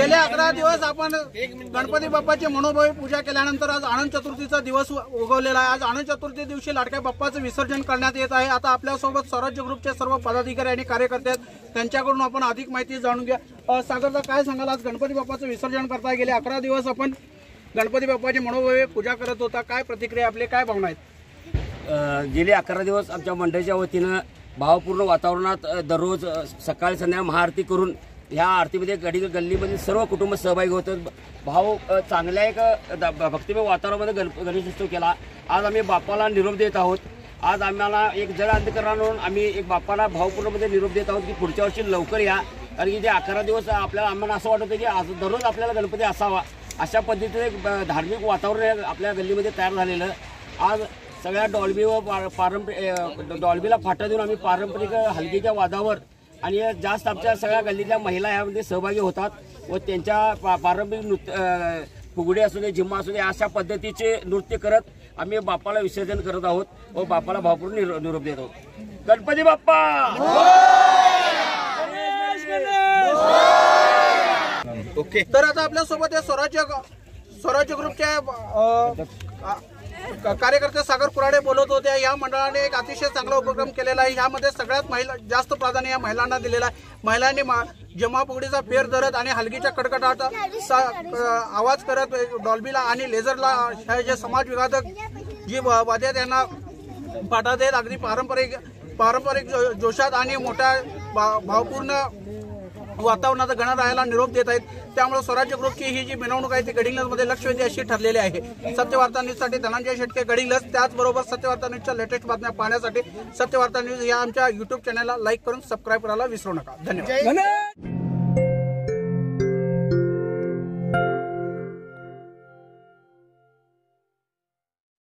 गेले 11 दिवस आपण गणपती बाप्पाची मनोभावी पूजा केल्यानंतर आज अनंत चतुर्थीचा दिवस उगवलेला आहे। आज अनंत चतुर्थी दिवशी लाडक्या बाप्पाचं विसर्जन करण्यात येत आहे। आता आपल्यासोबत स्वराज्य ग्रुपचे सर्व पदाधिकारी आणि कार्यकर्ते आहेत, त्यांच्याकडून आपण अधिक माहिती जाणून घ्या। सागरदा, काय सांगाल, आज गणपती बाप्पाचं विसर्जन करताय, गेले 11 दिवस आपण गणपती बाप्पाची मनोभावी पूजा करत होता, काय प्रतिक्रिया, आपले काय भावना आहेत? गेले 11 दिवस आमच्या मंडळाच्या वतीनं भावपूर्ण वातावरणात दररोज सकाळी संध्याकाळी महाआरती करून ह्या आरतीमध्ये गल्लीमध्ये सर्व कुटुंब सहभागी होतात। भाव चांगल्या एक भक्तिमय वातावरणामध्ये गणेशोत्सव केला। आज आम्ही बाप्पाला निरोप देत आहोत। आज आम्हाला एक जड अंतकरणावरून आम्ही एक बाप्पाला भावपूर्णमध्ये निरोप देत आहोत की पुढच्या वर्षी लवकर या, कारण की ते 11 दिवस आम्हाला असं वाटतं की आज दररोज आपल्याला गणपती असावा, अशा पद्धतीने एक धार्मिक वातावरण आपल्या गल्लीमध्ये तयार झालेलं। आज सगळ्या डॉल्बी व डॉल्बीला फाटा देऊन आम्ही पारंपरिक हलगीच्या वादावर आणि जास्त आमच्या सगळ्या गल्लीतल्या महिला यामध्ये सहभागी होतात व त्यांच्या पारंपरिक नृत्य, फुगडी असू दे, झिम्मा असू दे, अशा पद्धतीचे नृत्य करत आम्ही बाप्पाला विसर्जन करत आहोत व बाप्पाला भावपूर्ण निरोप देत आहोत। गणपती बाप्पा ओके, तर आता आपल्यासोबत हे स्वराज्य ग्रुपच्या कार्यकर्ते सागर कुराडे बोलत होते। या मंडळाने एक अतिशय चांगला उपक्रम केलेला आहे। यामध्ये सगळ्यात जास्त प्राधान्य या महिलांना दिलेलं आहे। महिलांनी जमा फुगडीचा फेर धरत आणि हलगीच्या कडकडाट आवाज करत डॉल्बीला आणि लेझरला हे जे समाज विघातक जी वाद्यात यांना फाटा देत अगदी पारंपरिक जोशात आणि मोठ्या भावपूर्ण वातावरणात गणरायाला निरोप देत आहेत। त्यामुळे स्वराज्य ग्रुपची ही जी मिरवणूक आहे ती गडिंग्लजमध्ये लक्षवेधी अशी ठरलेली आहे। सत्यवार्ता न्यूजसाठी धनंजय शेटके, गडिंग्लज। त्याचबरोबर सत्यवार्ता न्यूजच्या लेटेस्ट बातम्या पाहण्यासाठी सत्यवार्ता न्यूज या आमच्या YouTube चॅनलला लाईक करून सबस्क्राईब करायला विसरू नका। धन्यवाद।